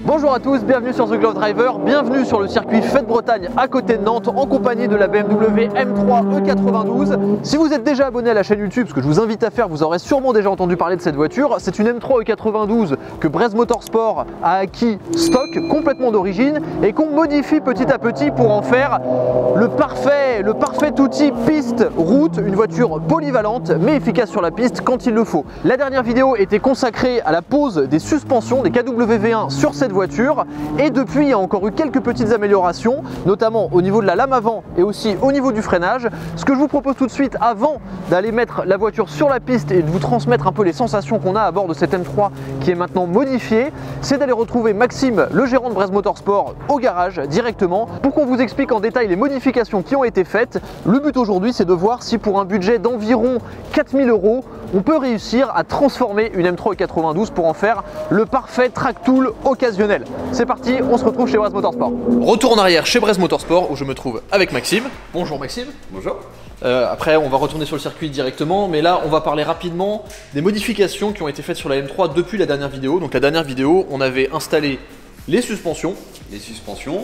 Bonjour à tous, bienvenue sur The Glove Driver, bienvenue sur le circuit Fête Bretagne à côté de Nantes en compagnie de la BMW M3 E92. Si vous êtes déjà abonné à la chaîne YouTube, ce que je vous invite à faire, vous aurez sûrement déjà entendu parler de cette voiture. C'est une M3 E92 que Brez Motorsport a acquis stock, complètement d'origine, et qu'on modifie petit à petit pour en faire le parfait outil piste-route, une voiture polyvalente mais efficace sur la piste quand il le faut. La dernière vidéo était consacrée à la pose des suspensions, des KW-V1 sur cette voiture, et depuis il y a encore eu quelques petites améliorations, notamment au niveau de la lame avant et aussi au niveau du freinage. Ce que je vous propose tout de suite, avant d'aller mettre la voiture sur la piste et de vous transmettre un peu les sensations qu'on a à bord de cette M3 qui est maintenant modifiée, c'est d'aller retrouver Maxime, le gérant de Brez Motorsport, au garage directement pour qu'on vous explique en détail les modifications qui ont été faites. Le but aujourd'hui, c'est de voir si pour un budget d'environ 4000 €, on peut réussir à transformer une M3 E92 pour en faire le parfait track tool occasionnel. C'est parti, on se retrouve chez Brez Motorsport. Retour en arrière chez Brez Motorsport où je me trouve avec Maxime. Bonjour Maxime. Bonjour. Après on va retourner sur le circuit directement, mais là on va parler rapidement des modifications qui ont été faites sur la M3 depuis la dernière vidéo. Donc la dernière vidéo, on avait installé les suspensions,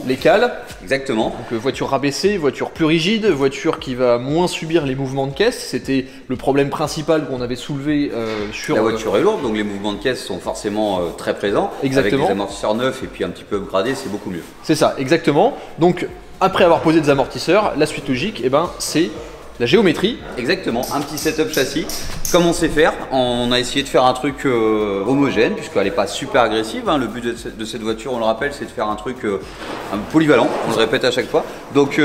les cales. Exactement. Donc voiture rabaissée, voiture plus rigide, voiture qui va moins subir les mouvements de caisse. C'était le problème principal qu'on avait soulevé sur... La voiture est lourde, donc les mouvements de caisse sont forcément très présents. Exactement. Avec des amortisseurs neufs et puis un petit peu upgradés, c'est beaucoup mieux. C'est ça, exactement. Donc après avoir posé des amortisseurs, la suite logique, c'est la géométrie. Exactement, un petit setup châssis. Comme on sait faire, on a essayé de faire un truc homogène, puisqu'elle n'est pas super agressive. Le but de cette voiture, on le rappelle, c'est de faire un truc un polyvalent, on le répète à chaque fois. Donc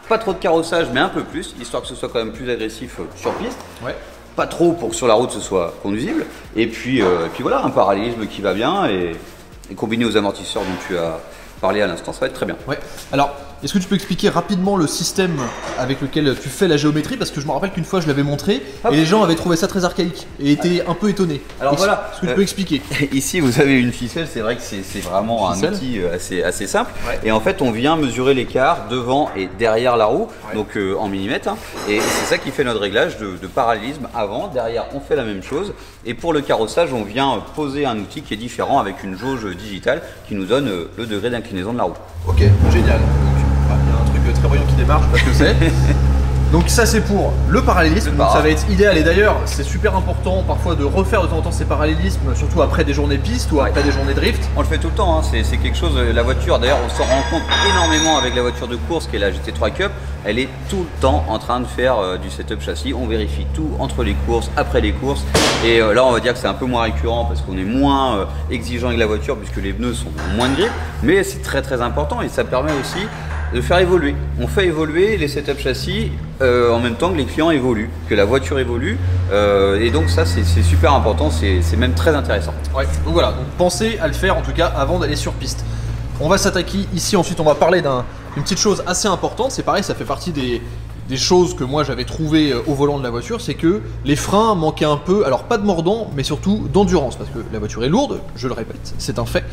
pas trop de carrossage, mais un peu plus, histoire que ce soit quand même plus agressif sur piste. Ouais. Pas trop pour que sur la route ce soit conduisible. Et puis voilà, un parallélisme qui va bien et combiné aux amortisseurs dont tu as parlé à l'instant, ça va être très bien. Ouais. Alors, est-ce que tu peux expliquer rapidement le système avec lequel tu fais la géométrie? Parce que je me rappelle qu'une fois je l'avais montré et les gens avaient trouvé ça très archaïque et étaient un peu étonnés. Alors voilà, est-ce que tu peux expliquer? Ici vous avez une ficelle, c'est vrai que c'est vraiment un outil assez simple. Ouais. Et en fait on vient mesurer l'écart devant et derrière la roue, donc en millimètres. Et c'est ça qui fait notre réglage de parallélisme avant, derrière on fait la même chose. Et pour le carrossage on vient poser un outil qui est différent avec une jauge digitale qui nous donne le degré d'inclinaison de la roue. Ok, génial. Il y a un truc très brillant qui démarre, je sais pas ce que c'est. Donc ça c'est pour le parallélisme, donc ça va être idéal, et d'ailleurs c'est super important parfois de refaire de temps en temps ces parallélismes, surtout après des journées piste ou après des journées drift. On le fait tout le temps, c'est quelque chose, la voiture d'ailleurs on s'en rend compte énormément avec la voiture de course qui est la GT3 Cup, elle est tout le temps en train de faire du setup châssis, on vérifie tout entre les courses, après les courses, et là on va dire que c'est un peu moins récurrent parce qu'on est moins exigeant avec la voiture puisque les pneus sont moins de grippe, mais c'est très important et ça permet aussi de faire évoluer. On fait évoluer les setups châssis en même temps que les clients évoluent, que la voiture évolue, et donc ça c'est super important, c'est même très intéressant. Ouais, donc voilà, donc pensez à le faire en tout cas avant d'aller sur piste. On va s'attaquer ici, ensuite on va parler d'une petite chose assez importante, c'est pareil, ça fait partie des choses que moi j'avais trouvées au volant de la voiture, c'est que les freins manquaient un peu, alors pas de mordant, mais surtout d'endurance, parce que la voiture est lourde, je le répète, c'est un fait.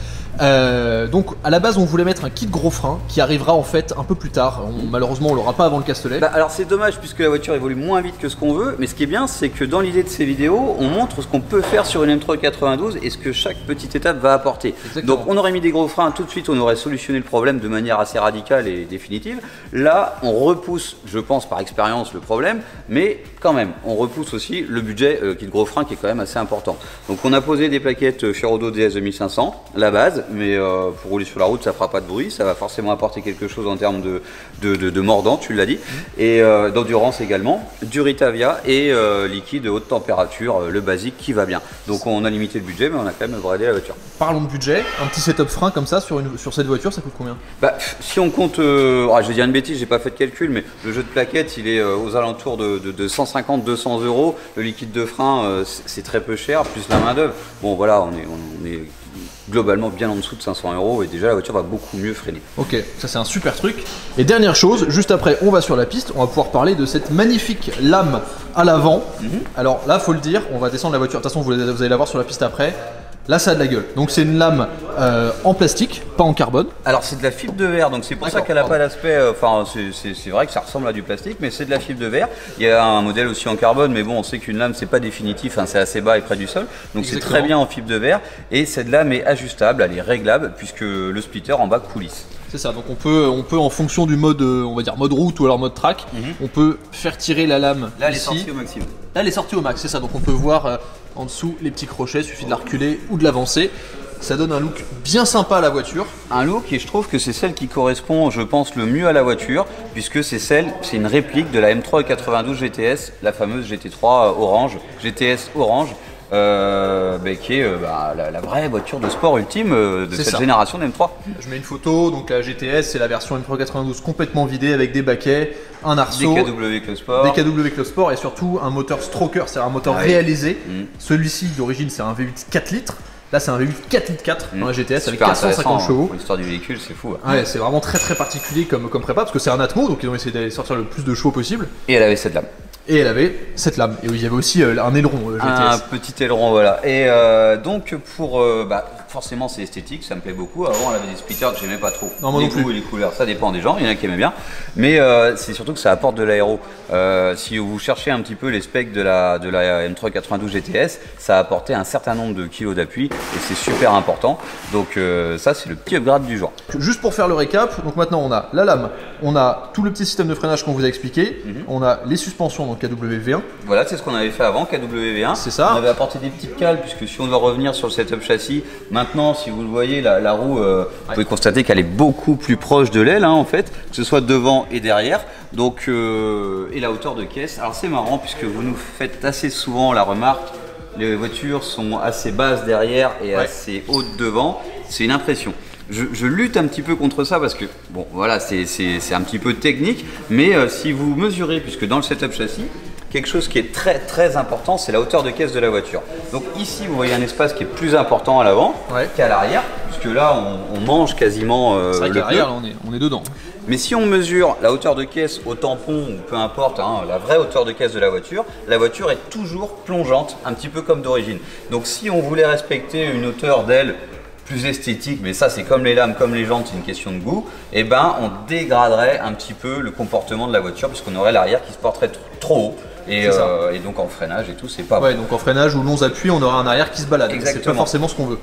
Donc à la base on voulait mettre un kit gros frein qui arrivera en fait un peu plus tard, malheureusement on l'aura pas avant le Castellet. Alors c'est dommage puisque la voiture évolue moins vite que ce qu'on veut, mais ce qui est bien c'est que dans l'idée de ces vidéos, on montre ce qu'on peut faire sur une M3 92 et ce que chaque petite étape va apporter. Exactement. Donc on aurait mis des gros freins, tout de suite on aurait solutionné le problème de manière assez radicale et définitive. Là on repousse, je pense par expérience, le problème, mais quand même on repousse aussi le budget kit gros frein qui est quand même assez important. Donc on a posé des plaquettes Ferodo DS 2500, la base, mais pour rouler sur la route ça fera pas de bruit, ça va forcément apporter quelque chose en termes de mordant, tu l'as dit, et d'endurance également, du Ritavia et liquide de haute température, le basique qui va bien. Donc on a limité le budget mais on a quand même upgradé la voiture. Parlons de budget, un petit setup frein comme ça sur cette voiture ça coûte combien? Si on compte, je vais dire une bêtise, j'ai pas fait de calcul, mais le jeu de plaquettes il est aux alentours de 150-200 €, le liquide de frein c'est très peu cher, plus la main d'œuvre. Bon voilà, on est globalement bien en dessous de 500 € et déjà la voiture va beaucoup mieux freiner. Ok, ça c'est un super truc. Et dernière chose, juste après on va sur la piste, on va pouvoir parler de cette magnifique lame à l'avant. Alors là faut le dire, on va descendre la voiture, de toute façon vous allez la voir sur la piste après. Là, ça a de la gueule. Donc, c'est une lame en plastique, pas en carbone. Alors, c'est de la fibre de verre, donc c'est pour ça qu'elle n'a pas l'aspect. Enfin, c'est vrai que ça ressemble à du plastique, mais c'est de la fibre de verre. Il y a un modèle aussi en carbone, mais bon, on sait qu'une lame, c'est pas définitif, hein, c'est assez bas et près du sol. Donc, c'est très bien en fibre de verre. Et cette lame est ajustable, elle est réglable, puisque le splitter en bas coulisse. C'est ça, donc on peut en fonction du mode, on va dire mode route ou alors mode track, on peut faire tirer la lame. Là, elle est sortie au maximum. Là, elle est sortie au max, c'est ça. Donc on peut voir en dessous les petits crochets, il suffit de la reculer ou de l'avancer. Ça donne un look bien sympa à la voiture. Un look, et je trouve que c'est celle qui correspond, je pense, le mieux à la voiture, puisque c'est une réplique de la M3 92 GTS, la fameuse GT3 orange, GTS orange. Qui est la vraie voiture de sport ultime de cette génération d'M3. Je mets une photo, donc la GTS c'est la version M3 92 complètement vidée avec des baquets, un arceau, DKW Club Sport et surtout un moteur stroker, c'est un moteur réalisé. Celui-ci d'origine c'est un V8 4 litres. Là, c'est un V8 4 litres 4 dans la GTS avec 450 chevaux. Pour l'histoire du véhicule, c'est fou. Ouais, c'est vraiment très particulier comme prépa parce que c'est un Atmo, donc ils ont essayé d'aller sortir le plus de chevaux possible. Et elle avait cette lame. Et elle avait cette lame. Et il y avait aussi un aileron GTS. Un petit aileron, voilà. Et donc, forcément, c'est esthétique, ça me plaît beaucoup. Avant, elle avait des splitters que j'aimais pas trop. Non, moi les non plus. goûts et les couleurs, ça dépend des gens. Il y en a qui aimaient bien. Mais c'est surtout que ça apporte de l'aéro. Si vous cherchez un petit peu les specs de la M3 92 GTS, ça a apporté un certain nombre de kilos d'appui et c'est super important. Donc, ça, c'est le petit upgrade du jour. Juste pour faire le récap, donc maintenant, on a la lame, on a tout le petit système de freinage qu'on vous a expliqué, on a les suspensions, donc KW-V1. Voilà, c'est ce qu'on avait fait avant, KW-V1. C'est ça. On avait apporté des petites cales, puisque si on doit revenir sur le setup châssis, maintenant, si vous le voyez, la roue, vous pouvez constater qu'elle est beaucoup plus proche de l'aile, en fait, que ce soit devant et derrière. Donc, et la hauteur de caisse. Alors, c'est marrant, puisque vous nous faites assez souvent la remarque, les voitures sont assez basses derrière et assez hautes devant. C'est une impression. Je lutte un petit peu contre ça parce que, bon, voilà, c'est un petit peu technique, mais si vous mesurez, puisque dans le setup châssis, quelque chose qui est très important, c'est la hauteur de caisse de la voiture. Donc ici, vous voyez un espace qui est plus important à l'avant qu'à l'arrière, puisque là, on mange quasiment c'est vrai le qu'à l'arrière, pneu. on est dedans. Mais si on mesure la hauteur de caisse au tampon, ou peu importe, la vraie hauteur de caisse de la voiture est toujours plongeante, un petit peu comme d'origine. Donc si on voulait respecter une hauteur d'aile plus esthétique, mais ça c'est comme les lames, comme les jantes, c'est une question de goût, et ben on dégraderait un petit peu le comportement de la voiture puisqu'on aurait l'arrière qui se porterait trop haut. Et donc en freinage et tout, c'est pas bon. Donc en freinage ou longs appuis, on aura un arrière qui se balade. C'est pas forcément ce qu'on veut.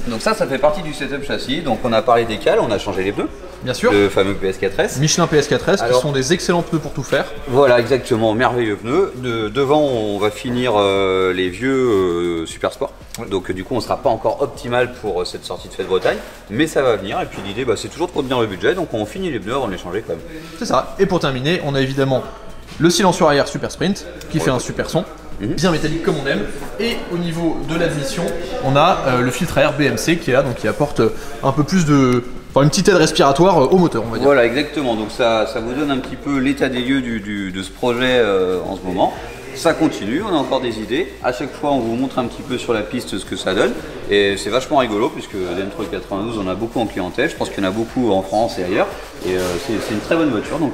Donc ça fait partie du setup châssis. Donc on a parlé des cales, on a changé les pneus. Bien sûr. Le fameux PS4S. Michelin PS4S qui sont des excellents pneus pour tout faire. Voilà, exactement, merveilleux pneus. Devant, on va finir les vieux Super Sport. Donc du coup, on ne sera pas encore optimal pour cette sortie de Fête Bretagne, mais ça va venir. Et puis l'idée, c'est toujours de contenir le budget. Donc on finit les pneus avant de les changer quand même. C'est ça. Et pour terminer, on a évidemment le silencieux arrière Super Sprint qui fait un super son, bien métallique comme on aime. Et au niveau de l'admission, on a le filtre à air BMC qui est là, donc qui apporte un peu plus de... Enfin, une petite aide respiratoire au moteur, on va dire. Voilà, exactement. Donc ça vous donne un petit peu l'état des lieux de ce projet en ce moment. Ça continue, on a encore des idées. À chaque fois, on vous montre un petit peu sur la piste ce que ça donne. Et c'est vachement rigolo puisque l'M3 92, on a beaucoup en clientèle. Je pense qu'il y en a beaucoup en France et ailleurs. Et c'est une très bonne voiture, donc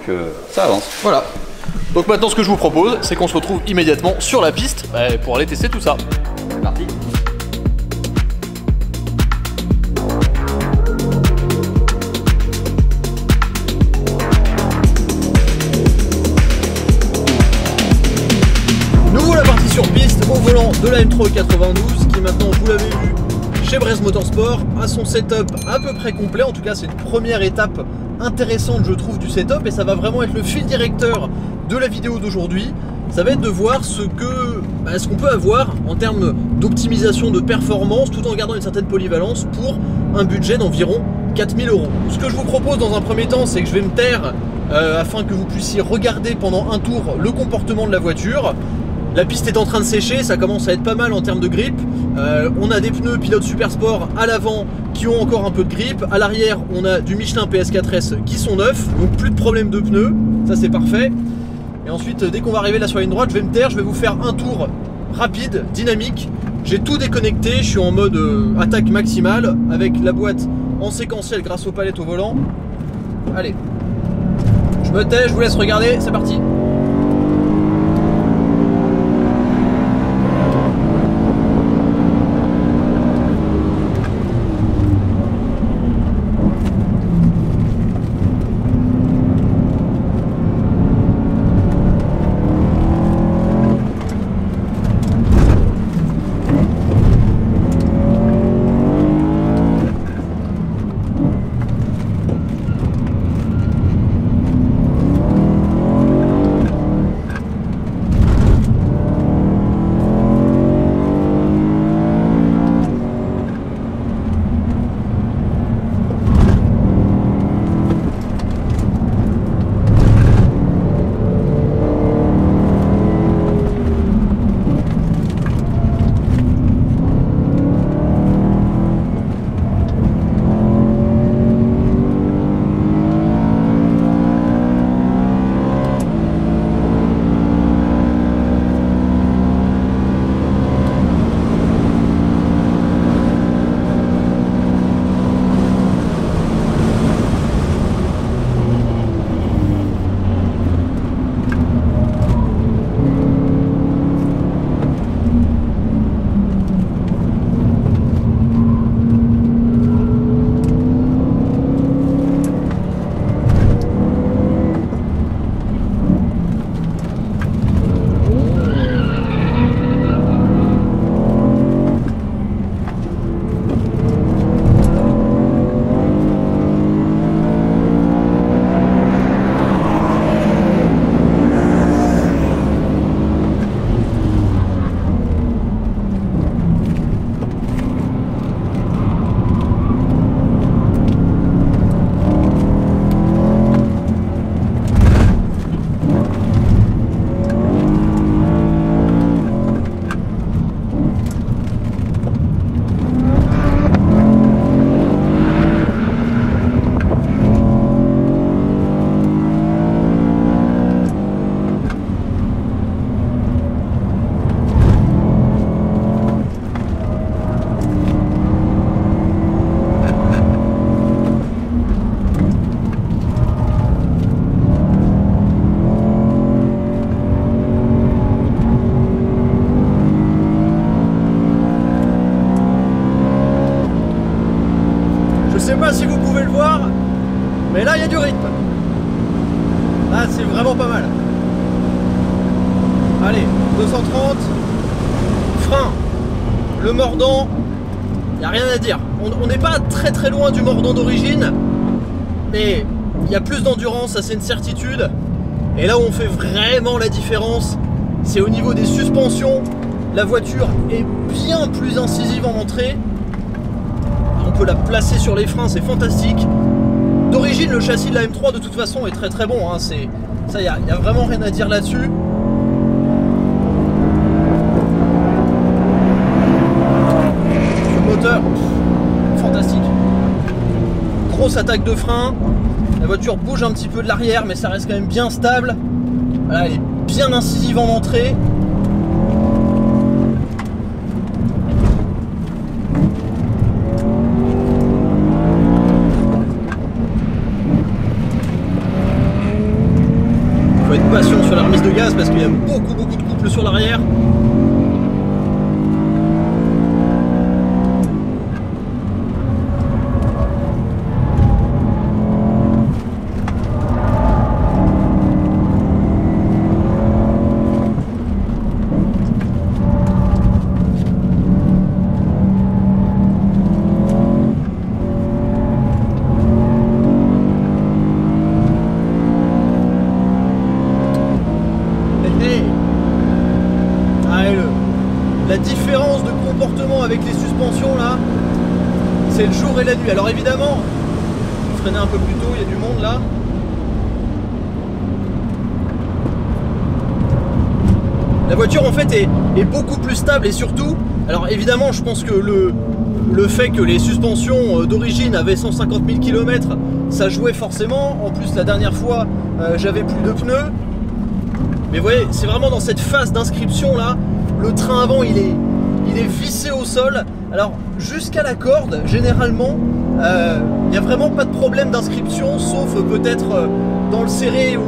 ça avance. Voilà. Donc maintenant, ce que je vous propose, c'est qu'on se retrouve immédiatement sur la piste pour aller tester tout ça. C'est parti. Nous voilà partis sur piste au volant de la M3 92 qui maintenant, vous l'avez vu, chez Bresse Motorsport, a son setup à peu près complet. En tout cas, c'est une première étape intéressante, je trouve, du setup et ça va vraiment être le fil directeur de la vidéo d'aujourd'hui. Ça va être de voir ce qu'on peut avoir en termes d'optimisation de performance tout en gardant une certaine polyvalence pour un budget d'environ 4000 €. Ce que je vous propose dans un premier temps, c'est que je vais me taire afin que vous puissiez regarder pendant un tour le comportement de la voiture. La piste est en train de sécher, ça commence à être pas mal en termes de grip. On a des pneus Pilote Super Sport à l'avant qui ont encore un peu de grip. À l'arrière, on a du Michelin PS4S qui sont neufs, donc plus de problème de pneus, ça c'est parfait. Et ensuite, dès qu'on va arriver là sur la ligne droite, je vais me taire, je vais vous faire un tour rapide, dynamique. J'ai tout déconnecté, je suis en mode attaque maximale avec la boîte en séquentiel grâce aux palettes au volant. Allez, je me tais, je vous laisse regarder, c'est parti. sais pas si vous pouvez le voir, mais là il y a du rythme. Là c'est vraiment pas mal. Allez, 230, frein, le mordant, il n'y a rien à dire. On n'est pas très loin du mordant d'origine, mais il y a plus d'endurance, ça c'est une certitude. Et là où on fait vraiment la différence, c'est au niveau des suspensions. La voiture est bien plus incisive en entrée. On peut la placer sur les freins, c'est fantastique. D'origine, le châssis de la M3 de toute façon est très bon. Hein. Ça, il n'y a vraiment rien à dire là-dessus. Le moteur, fantastique. Grosse attaque de frein. La voiture bouge un petit peu de l'arrière, mais ça reste quand même bien stable. Voilà, elle est bien incisive en entrée. Il faut être patient sur la remise de gaz parce qu'il y a beaucoup de couple sur l'arrière. La différence de comportement avec les suspensions là, c'est le jour et la nuit. Alors évidemment, je freinais un peu plus tôt, il y a du monde là. La voiture en fait est beaucoup plus stable et surtout, alors évidemment je pense que le fait que les suspensions d'origine avaient 150 000 km, ça jouait forcément. En plus la dernière fois j'avais plus de pneus. Mais vous voyez, c'est vraiment dans cette phase d'inscription là, le train avant il est vissé au sol. Alors jusqu'à la corde, généralement, il n'y a vraiment pas de problème d'inscription, sauf peut-être dans le serré où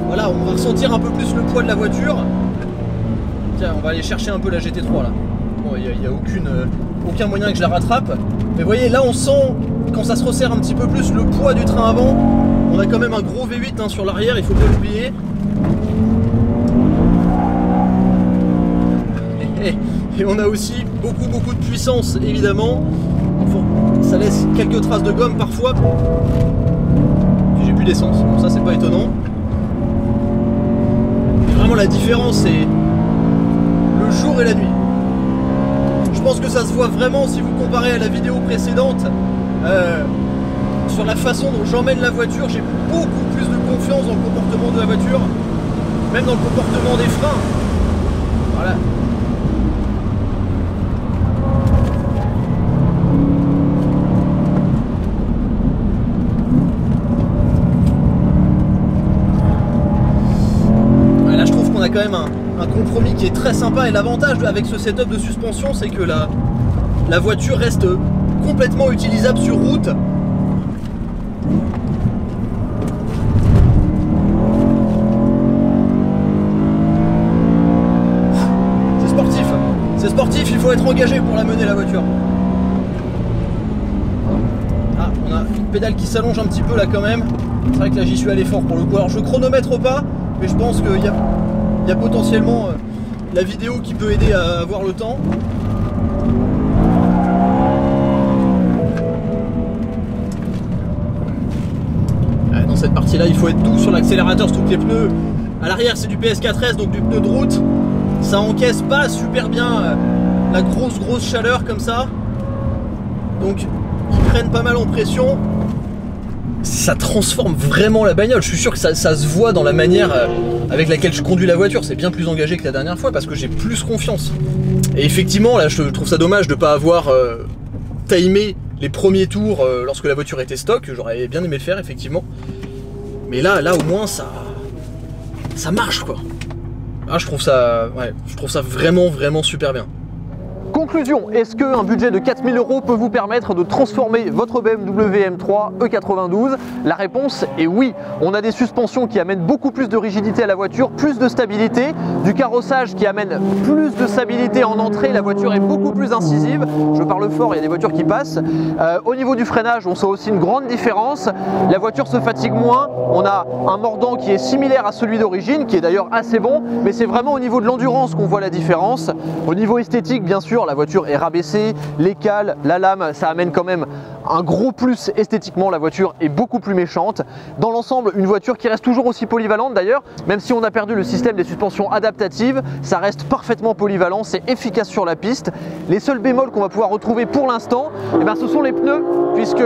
voilà, on va ressentir un peu plus le poids de la voiture. Tiens, on va aller chercher un peu la GT3 là. Bon, il n'y a aucun moyen que je la rattrape. Mais vous voyez, là on sent, quand ça se resserre un petit peu plus, le poids du train avant. On a quand même un gros V8 hein, sur l'arrière, il faut pas l'oublier. Et on a aussi beaucoup de puissance évidemment. Ça laisse quelques traces de gomme parfois. Puis j'ai plus d'essence, bon ça c'est pas étonnant. Et vraiment la différence c'est le jour et la nuit. Je pense que ça se voit vraiment si vous comparez à la vidéo précédente. Sur la façon dont j'emmène la voiture, j'ai beaucoup plus de confiance dans le comportement de la voiture. Même dans le comportement des freins. Voilà. Quand même un compromis qui est très sympa et l'avantage avec ce setup de suspension c'est que la voiture reste complètement utilisable sur route. C'est sportif, il faut être engagé pour la mener la voiture. Ah, on a une pédale qui s'allonge un petit peu là quand même. C'est vrai que là j'y suis allé fort pour le coup. Alors je chronomètre pas, mais je pense qu'il y a potentiellement la vidéo qui peut aider à avoir le temps. Dans cette partie là il faut être doux sur l'accélérateur, surtout que les pneus à l'arrière c'est du PS4S, donc du pneu de route. Ça encaisse pas super bien la grosse chaleur comme ça. Donc ils prennent pas mal en pression. Ça transforme vraiment la bagnole. Je suis sûr que ça se voit dans la manière avec laquelle je conduis la voiture. C'est bien plus engagé que la dernière fois parce que j'ai plus confiance. Et effectivement, là, je trouve ça dommage de ne pas avoir timé les premiers tours lorsque la voiture était stock. J'aurais bien aimé le faire, effectivement. Mais là au moins, ça marche, quoi. Ah, je trouve ça vraiment super bien. Conclusion, est-ce qu'un budget de 4 000 € peut vous permettre de transformer votre BMW M3 E92? La réponse est oui. On a des suspensions qui amènent beaucoup plus de rigidité à la voiture, plus de stabilité, du carrossage qui amène plus de stabilité en entrée, la voiture est beaucoup plus incisive. Je parle fort, il y a des voitures qui passent. Au niveau du freinage, on sent aussi une grande différence. La voiture se fatigue moins, on a un mordant qui est similaire à celui d'origine, qui est d'ailleurs assez bon, mais c'est vraiment au niveau de l'endurance qu'on voit la différence. Au niveau esthétique, bien sûr, la voiture est rabaissée, les cales, la lame, ça amène quand même un gros plus esthétiquement, la voiture est beaucoup plus méchante. Dans l'ensemble, une voiture qui reste toujours aussi polyvalente d'ailleurs, même si on a perdu le système des suspensions adaptatives, ça reste parfaitement polyvalent, c'est efficace sur la piste. Les seuls bémols qu'on va pouvoir retrouver pour l'instant, ce sont les pneus, puisque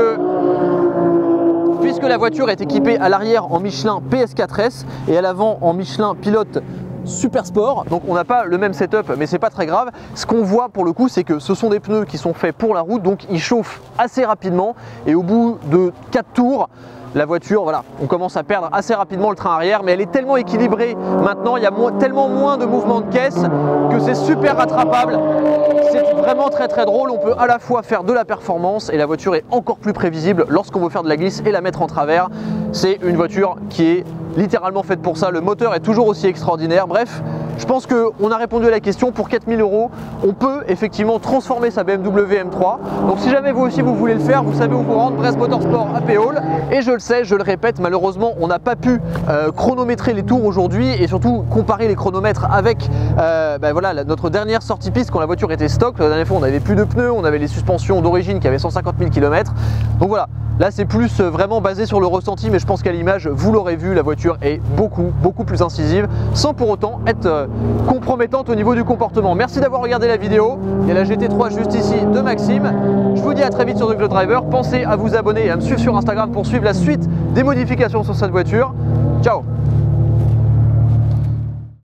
la voiture est équipée à l'arrière en Michelin PS4S et à l'avant en Michelin Pilote Super Sport, donc on n'a pas le même setup, mais c'est pas très grave. Ce qu'on voit pour le coup, c'est que ce sont des pneus qui sont faits pour la route, donc ils chauffent assez rapidement et au bout de 4 tours, la voiture, voilà, on commence à perdre assez rapidement le train arrière, mais elle est tellement équilibrée maintenant, il y a tellement moins de mouvements de caisse que c'est super rattrapable. C'est vraiment très drôle, on peut à la fois faire de la performance et la voiture est encore plus prévisible lorsqu'on veut faire de la glisse et la mettre en travers. C'est une voiture qui est littéralement faite pour ça, le moteur est toujours aussi extraordinaire. Bref, je pense qu'on a répondu à la question. Pour 4 000 €, on peut effectivement transformer sa BMW M3. Donc si jamais vous aussi vous voulez le faire, vous savez où vous rendre, Brest Motorsport à Péole. Et je le sais, je le répète, malheureusement on n'a pas pu chronométrer les tours aujourd'hui et surtout comparer les chronomètres avec voilà, notre dernière sortie piste quand la voiture était stock. La dernière fois on n'avait plus de pneus, on avait les suspensions d'origine qui avaient 150 000 km. Donc voilà. Là c'est plus vraiment basé sur le ressenti, mais je pense qu'à l'image, vous l'aurez vu, la voiture est beaucoup plus incisive, sans pour autant être compromettante au niveau du comportement. Merci d'avoir regardé la vidéo, il y a la GT3 juste ici de Maxime. Je vous dis à très vite sur The Globe Driver, pensez à vous abonner et à me suivre sur Instagram pour suivre la suite des modifications sur cette voiture. Ciao!